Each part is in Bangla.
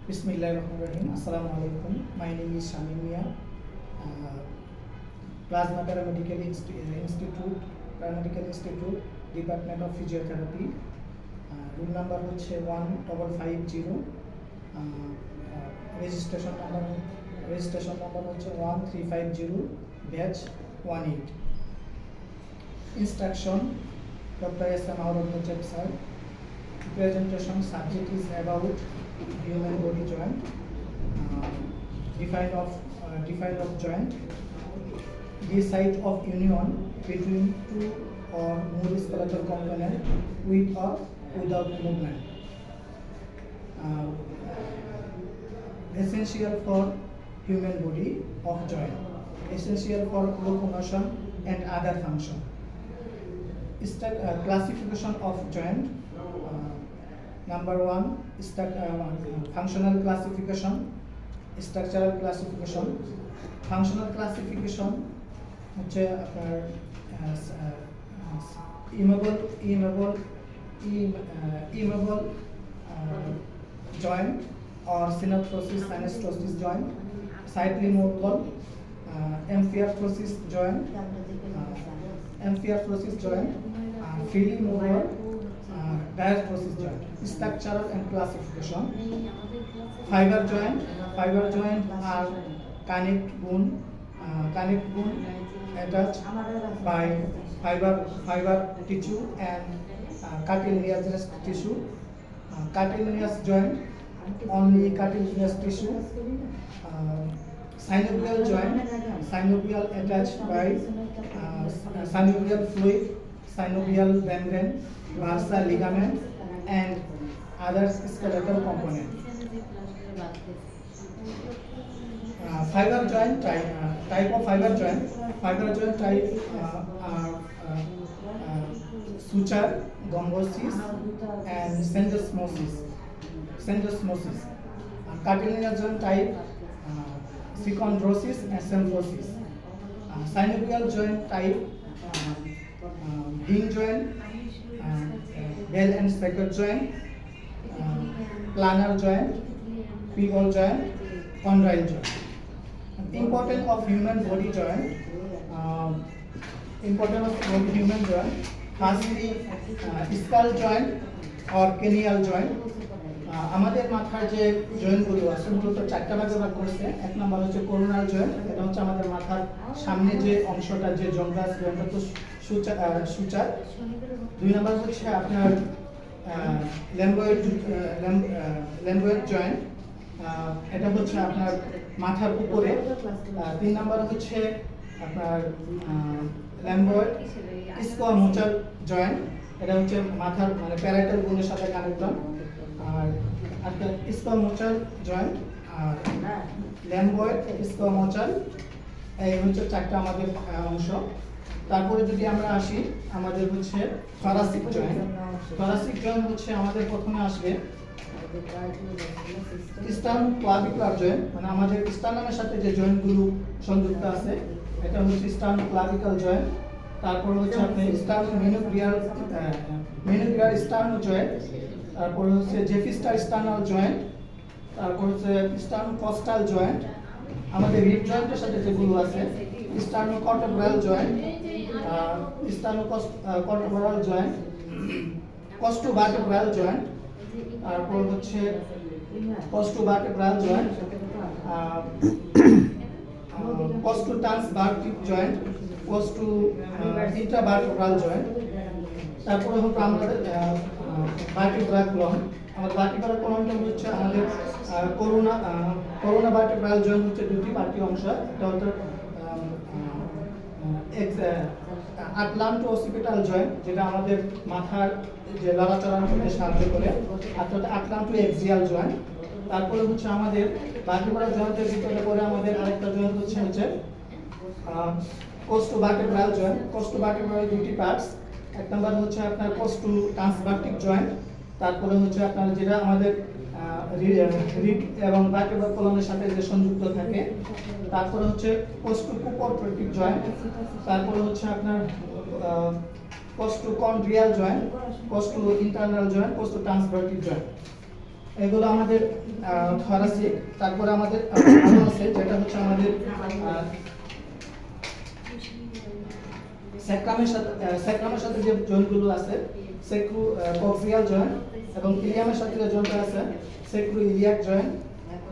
Bismillahirrahmanirrahim. Assalamu alaikum. My name is Shamim Mia. Plasma Paramedical Institute, Department of Physiotherapy. Room number হচ্ছে 1550. Registration number হচ্ছে 1350 batch 18. Instruction Dr. S.M. Aurangzeb sir. Presentation subject is about human body joint. Define of joint. The site of union between two or more skeletal component with or without movement. Essential for human body of joint. Essential for locomotion and other function. Classification of joint. Number one, functional classification, structural classification. Functional classification হচ্ছে আপনার immovable joint or synaptosis synostosis joint, slightly movable amphiphosis joint, freely movable diaphosis joint. Structural and classification. Fiber joint are connect bone attached by fiber tissue and cartilaginous tissue. Cartilaginous joint, only cartilaginous tissue. Synovial joint, synovial attached by synovial fluid, synovial membrane, bursa ligament and other skeletal component. Fiber joint type of fiber joint type are suture, gombosis and syndesmosis. Cartilaginous joint type chondrosis and symphysis. Synovial joint type hinge joint, bell and sacred joint, planar joint, pivot joint, condyle joint. Importance of human body joint. Firstly, skull joint or cranial joint. আমাদের মাথার যে জয়েন্টগুলো আছে মূলত চারটা ভাগে ভাগ করছে। এক নাম্বার হচ্ছে করোনাল জয়েন্ট, এটা হচ্ছে আমাদের মাথার সামনে যে অংশটা যে জংটা আছে ওটা তো সুচার। দুই নাম্বার হচ্ছে আপনার ল্যাম্বয়েড জয়েন্ট, এটা হচ্ছে আপনার মাথার উপরে। তিন নাম্বার হচ্ছে আপনার ল্যাম্বয়েড স্কোয়ামোচার জয়েন্ট, এটা হচ্ছে মাথার মানে প্যারাইটাল বোনের সাথে কানেক্টন। আর আপনার স্কোয়ামোচার জয়েন্ট আর ল্যাম্বয়েড স্কোয়ামোচার, এই হচ্ছে চারটা আমাদের অংশ। তারপরে যদি আমরা আসি আমাদের হচ্ছে থরাসিক জয়েন্ট হচ্ছে আমাদের প্রথমে আসবে স্টার্নোক্লাভিকুলার জয়েন্ট, মানে আমাদের স্টার্নামের সাথে যে জয়েন্টগুলো সংযুক্ত আছে এটা হচ্ছে স্টার্নোক্লাভিকাল জয়েন্ট। তারপর হচ্ছে আপনি মেনোগ্রিয়ার স্টার্নো জয়েন্ট, তারপর হচ্ছে জেফিস্টার স্টার্নাল জয়েন্ট, তারপর হচ্ছে স্টার্নোকস্টাল জয়েন্ট। আমাদের রিব জয়েন্টের সাথে যেগুলো আছে স্টার্নোকর্টেব্রাল জয়েন্ট, স্টার্নোকর্টেব্রাল জয়েন্ট, কস্টোভার্টেব্রাল জয়েন্ট, তারপর হচ্ছে কস্টোভার্টেব্রাল জয়েন্ট, কস্টোট্রান্সভার্টিক জয়েন্ট, ইন্ট্রাভার্টেব্রাল জয়েন্ট। তারপরে হচ্ছে আমাদের ভার্টিব্রাল কলম। আমাদের ভার্টিব্রাল কলমটা হচ্ছে আমাদের করোনা ভার্টিব্রাল জয়েন্ট হচ্ছে দুটি পার্টি অংশ, একটা হচ্ছে আটলান্টো-অসিপিটাল জয়েন্ট যেটা আমাদের মাথার যে লড়াচড়া করতে সাহায্য করে, আর হচ্ছে আটলান্টো-এক্সিয়াল জয়েন্ট। তারপরে হচ্ছে আমাদের ভার্টিব্রাল জয়েন্টের ভিতরে পরে আমাদের আরেকটা জয়েন্ট হচ্ছে কোস্টোভার্টেব্রাল জয়েন্ট। কোস্টোভার্টেব্রাল দুটি পার্টস, এক নাম্বার হচ্ছে আপনার কোস্টোট্রান্সভার্টিক জয়েন্ট, তারপরে হচ্ছে আপনার যেটা আমাদের রিব এবং ভার্টিব্রাল কলমের সাথে যে সংযুক্ত থাকে। তারপরে হচ্ছে কোস্টোকুপোট্রিক জয়েন্ট, তারপরে হচ্ছে আপনার costochondrial joint, costo-internal joint, costo-transvertic joint. এগুলো আমাদের থরাসিক। তারপরে আমাদের আরো আছে যেটা হচ্ছে আমাদের স্যাক্রামের সাথে যে জয়েন্টগুলো আছে সেক্রু কক্সিয়াল জয়েন্ট এবং ইলিয়ামের সাথে যে জয়েন্টটা আছে সেক্রু ইলিয়াক জয়েন্ট।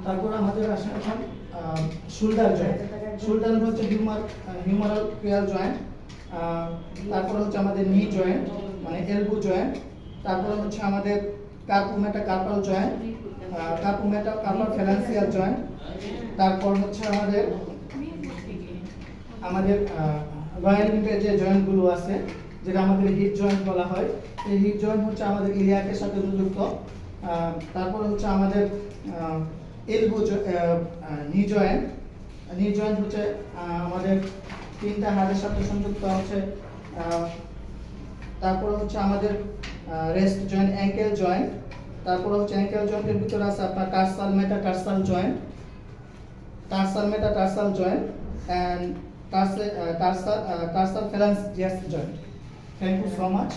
তারপরে আমাদের আসে এখন শোল্ডার জয়েন্ট। শোল্ডার হচ্ছে হিউমারাল ক্রিয়াল জয়েন্ট। তারপরে হচ্ছে আমাদের নি জয়েন্ট মানে এলবো জয়েন্ট। তারপরে হচ্ছে আমাদের কার্পুমেটা কার্পাল জয়েন্ট, কার্পুমেটা কার্পাল ফ্যালান্সিয়াল জয়েন্ট। তারপর হচ্ছে আমাদের লয়াল লিম্বের যে জয়েন্টগুলো আছে যেটা আমাদের হিপ জয়েন্ট বলা হয়, এই হিপ জয়েন্ট হচ্ছে আমাদের ইলিয়াকের সাথে যুক্ত। তারপরে হচ্ছে আমাদের এলবো নি জয়েন্ট। নি জয়েন্ট হচ্ছে আমাদের তিনটা হাড়ের সাথে সংযুক্ত হচ্ছে। তারপরে হচ্ছে আমাদের রেস্ট জয়েন্ট অ্যাঙ্কেল জয়েন্ট। তারপরে হচ্ছে অ্যাঙ্কেল জয়েন্টের ভিতরে আছে আপনার tarsal metatarsal joint, tarsal metatarsal joint and tarsal phalangeal joint. Thank you so much.